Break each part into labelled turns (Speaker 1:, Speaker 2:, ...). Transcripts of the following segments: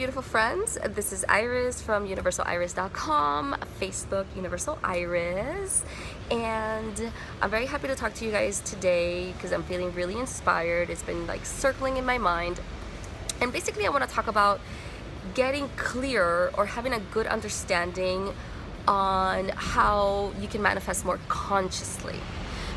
Speaker 1: beautiful friends. This is Iris from universaliris.com, Facebook Universal Iris, and I'm very happy to talk to you guys today because I'm feeling really inspired. It's been like circling in my mind, and basically I want to talk about getting clear or having a good understanding on how you can manifest more consciously.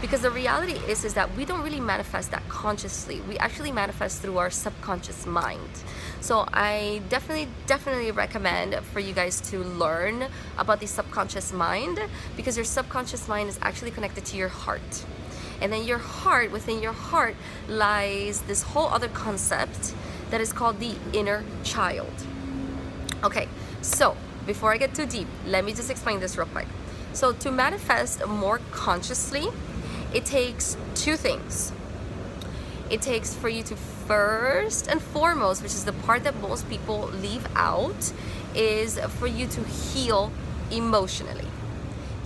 Speaker 1: Because the reality is that we don't really manifest that consciously. We actually manifest through our subconscious mind. So I definitely recommend for you guys to learn about the subconscious mind, because your subconscious mind is actually connected to your heart. And then your heart, within your heart lies this whole other concept that is called the inner child. Okay, so before I get too deep, let me just explain this real quick. So to manifest more consciously, it takes two things. It takes for you to first and foremost, which is the part that most people leave out, is for you to heal emotionally.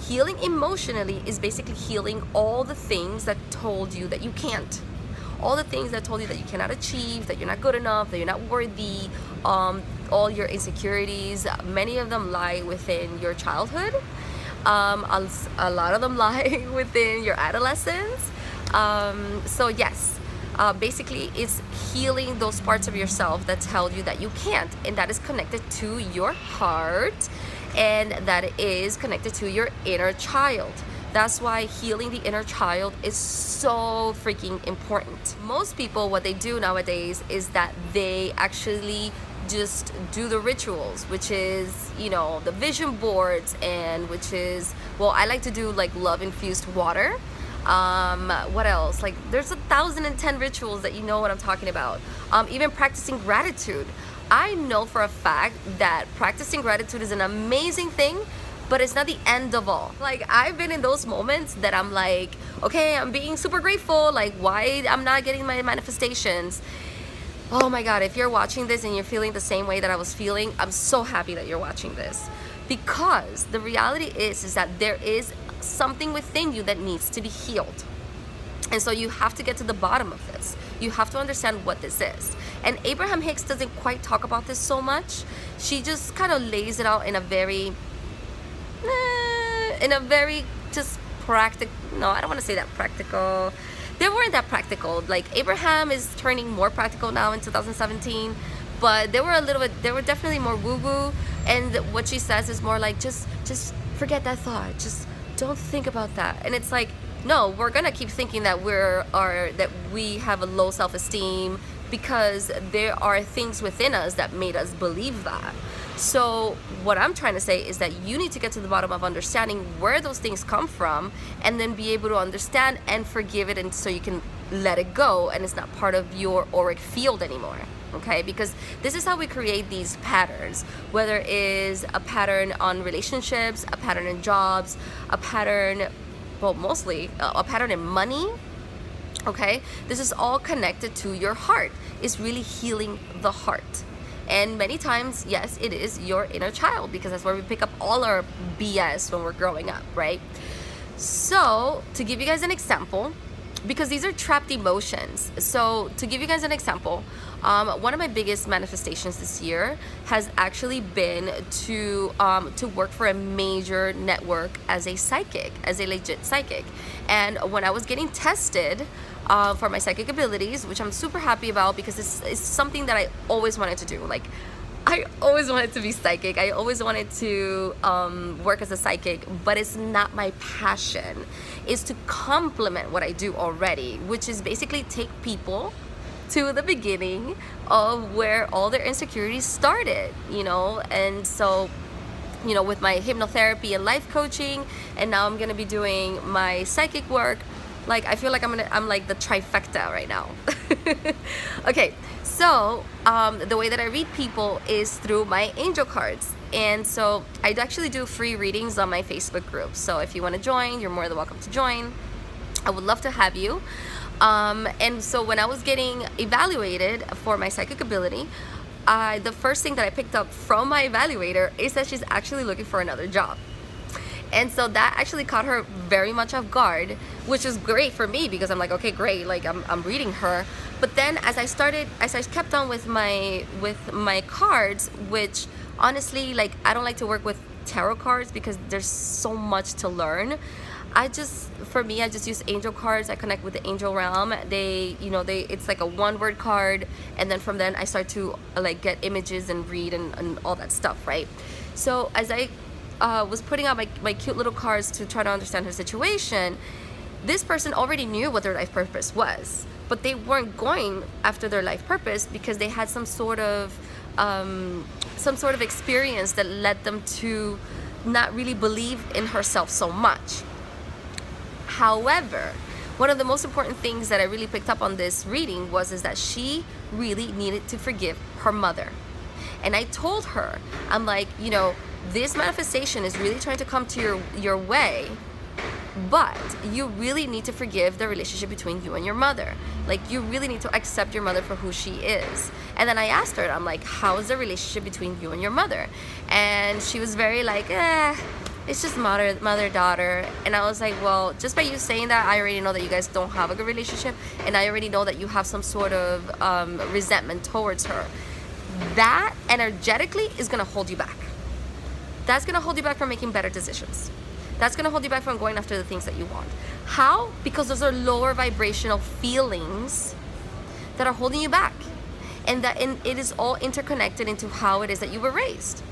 Speaker 1: Healing emotionally is basically healing all the things that told you that you can't. All the things that told you that you cannot achieve, that you're not good enough, that you're not worthy, all your insecurities, many of them lie within your childhood. A lot of them lie within your adolescence. So yes, basically it's healing those parts of yourself that tell you that you can't, and that is connected to your heart, and that is connected to your inner child. That's why healing the inner child is so freaking important. Most people, what they do nowadays is that they actually just do the rituals, which is, you know, the vision boards, and which is, well, I like to do like love infused water. What else? Like there's 1,010 rituals that you know what I'm talking about. Even practicing gratitude. I know for a fact that practicing gratitude is an amazing thing, but it's not the end of all. Like I've been in those moments that I'm like, okay, I'm being super grateful, like why I'm not getting my manifestations. Oh my God, if you're watching this and you're feeling the same way that I was feeling, I'm so happy that you're watching this. Because the reality is that there is something within you that needs to be healed. And so you have to get to the bottom of this. You have to understand what this is. And Abraham Hicks doesn't quite talk about this so much. She just kind of lays it out in a very just practical, no, I don't want to say that practical. They weren't that practical. Like Abraham is turning more practical now in 2017, but they were definitely more woo-woo. And what she says is more like, just forget that thought. Just don't think about that. And it's like, no, we're gonna keep thinking that that we have a low self-esteem because there are things within us that made us believe that. So what I'm trying to say is that you need to get to the bottom of understanding where those things come from, and then be able to understand and forgive it, and so you can let it go and it's not part of your auric field anymore. Okay, because this is how we create these patterns, whether it is a pattern on relationships, a pattern in jobs, a pattern, well, mostly a pattern in money. Okay, this is all connected to your heart. It's really healing the heart. And many times, yes, it is your inner child, because that's where we pick up all our BS when we're growing up, right? So to give you guys an example, because these are trapped emotions. So to give you guys an example, one of my biggest manifestations this year has actually been to work for a major network as a psychic, as a legit psychic. And when I was getting tested for my psychic abilities, which I'm super happy about, because it's something that I always wanted to do. Like I always wanted to be psychic. I always wanted to work as a psychic, but it's not my passion. It's to complement what I do already, which is basically take people to the beginning of where all their insecurities started, you know. And so, you know, with my hypnotherapy and life coaching, and now I'm gonna be doing my psychic work. Like I feel like I'm like the trifecta right now. Okay, so the way that I read people is through my angel cards. And so I actually do free readings on my Facebook group. So if you want to join, you're more than welcome to join. I would love to have you. And so when I was getting evaluated for my psychic ability, the first thing that I picked up from my evaluator is that she's actually looking for another job. And so that actually caught her very much off guard, which is great for me because I'm like, okay, great, like I'm reading her. But then as I kept on with my cards, which honestly, like, I don't like to work with tarot cards because there's so much to learn. I just use angel cards. I connect with the angel realm. It's like a one-word card, and then from then I start to like get images and read and all that stuff, right? So as I was putting out my cute little cards to try to understand her situation, this person already knew what their life purpose was, but they weren't going after their life purpose because they had some sort of experience that led them to not really believe in herself so much. However, one of the most important things that I really picked up on this reading is that she really needed to forgive her mother. And I told her, I'm like, this manifestation is really trying to come to your way, but you really need to forgive the relationship between you and your mother. Like, you really need to accept your mother for who she is. And then I asked her, I'm like, how is the relationship between you and your mother? And she was very like, it's just mother-daughter. And I was like, well, just by you saying that, I already know that you guys don't have a good relationship, and I already know that you have some sort of resentment towards her. That energetically is going to hold you back. That's going to hold you back from making better decisions. That's going to hold you back from going after the things that you want. How? Because those are lower vibrational feelings that are holding you back. And it is all interconnected into how it is that you were raised.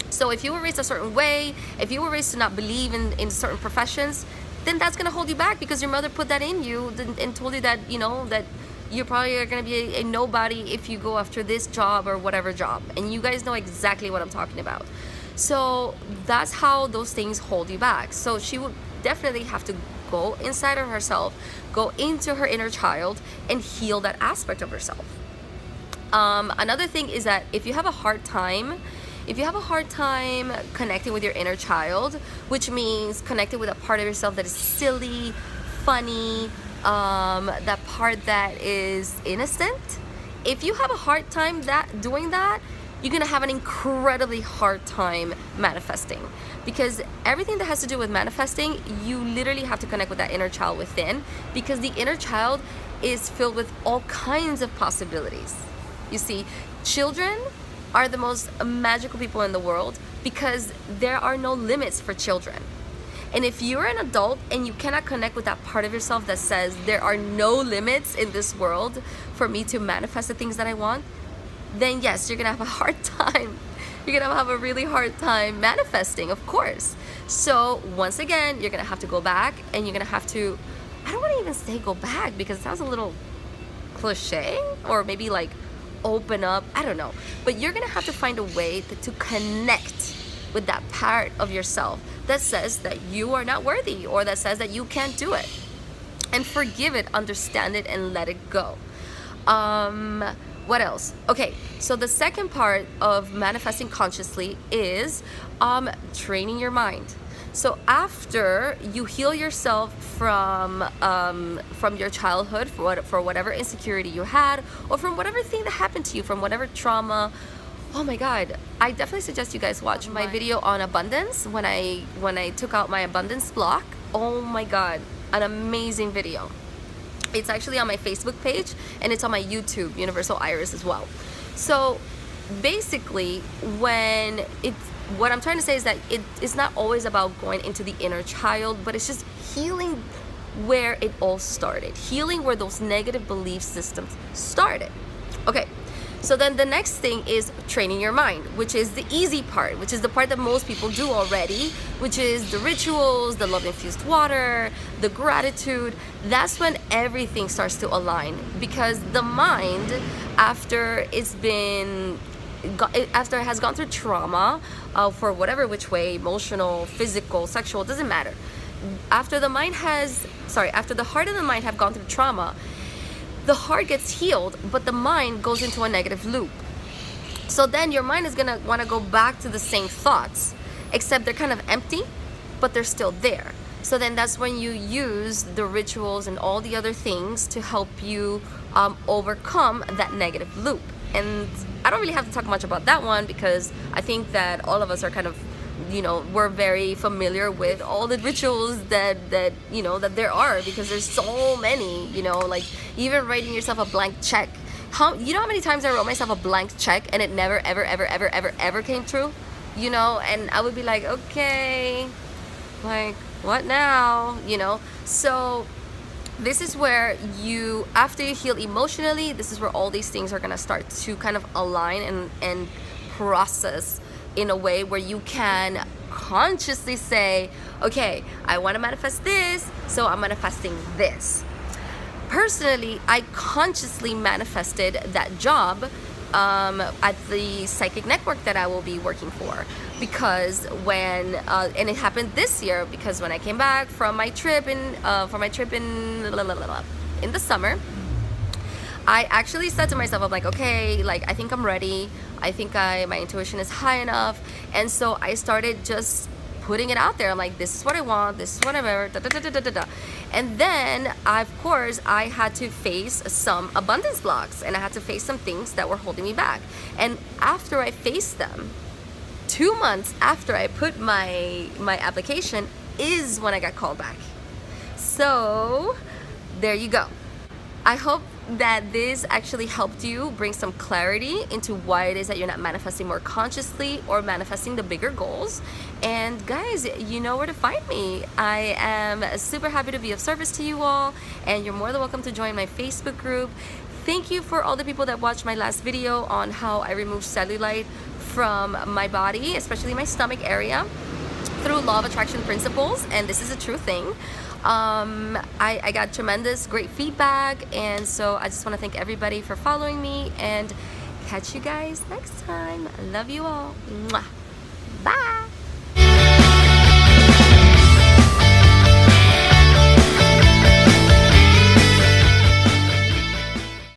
Speaker 1: So if you were raised a certain way, if you were raised to not believe in certain professions, then that's going to hold you back because your mother put that in you and told you that, that you probably are going to be a nobody if you go after this job or whatever job. And you guys know exactly what I'm talking about. So that's how those things hold you back. So she would definitely have to go inside of herself, go into her inner child, and heal that aspect of herself. Another thing is that if you have a hard time connecting with your inner child, which means connecting with a part of yourself that is silly, funny, that part that is innocent, if you have a hard time doing that, you're gonna have an incredibly hard time manifesting, because everything that has to do with manifesting, you literally have to connect with that inner child within, because the inner child is filled with all kinds of possibilities. You see, children are the most magical people in the world because there are no limits for children. And if you're an adult and you cannot connect with that part of yourself that says there are no limits in this world for me to manifest the things that I want, then yes, you're gonna have a hard time. You're gonna have a really hard time manifesting, of course. So once again, you're gonna have to go back, and you're gonna have to, I don't wanna even say go back because it sounds a little cliche, or maybe like open up, I don't know. But you're gonna have to find a way to connect with that part of yourself that says that you are not worthy, or that says that you can't do it. And forgive it, understand it, and let it go. What else? Okay, so the second part of manifesting consciously is training your mind. So after you heal yourself from your childhood, for whatever insecurity you had, or from whatever thing that happened to you, from whatever trauma. Oh my God, I definitely suggest you guys watch my video on abundance when I took out my abundance block. Oh my God, an amazing video. It's actually on my Facebook page, and it's on my YouTube, Universal Iris, as well. So basically, what I'm trying to say is that it's not always about going into the inner child, but it's just healing where it all started, healing where those negative belief systems started. Okay, so then the next thing is training your mind, which is the easy part, which is the part that most people do already, which is the rituals, the love-infused water, the gratitude. That's when everything starts to align, because the mind, after it has gone through trauma, for whatever which way, emotional, physical, sexual, doesn't matter. After the heart and the mind have gone through trauma, the heart gets healed, but the mind goes into a negative loop. So then your mind is gonna wanna go back to the same thoughts, except they're kind of empty, but they're still there. So then that's when you use the rituals and all the other things to help you overcome that negative loop. And I don't really have to talk much about that one, because I think that all of us are kind of you know, we're very familiar with all the rituals that you know that there are, because there's so many, you know, like even writing yourself a blank check. You know how many times I wrote myself a blank check and it never ever came true, you know? And I would be like, okay, like what now, you know? So this is where you, after you heal emotionally, this is where all these things are gonna start to kind of align and process in a way where you can consciously say, okay, I want to manifest this, so I'm manifesting this. Personally, I consciously manifested that job at the psychic network that I will be working for, because when and it happened this year, because when I came back from my trip in the summer, I actually said to myself, I'm like, okay, like I think I'm ready. I think my intuition is high enough, and so I started just putting it out there. I'm like, this is what I want, this is whatever, da, da, da, da, da, da. And then, of course, I had to face some abundance blocks, and I had to face some things that were holding me back. And after I faced them, 2 months after I put my application is when I got called back. So there you go. I hope that this actually helped you bring some clarity into why it is that you're not manifesting more consciously or manifesting the bigger goals. And guys, you know where to find me. I am super happy to be of service to you all, and you're more than welcome to join my Facebook group. Thank you for all the people that watched my last video on how I removed cellulite from my body, especially my stomach area, through law of attraction principles, and this is a true thing. I got tremendous great feedback, and so I just want to thank everybody for following me, and catch you guys next time. I love you all. Mwah. Bye.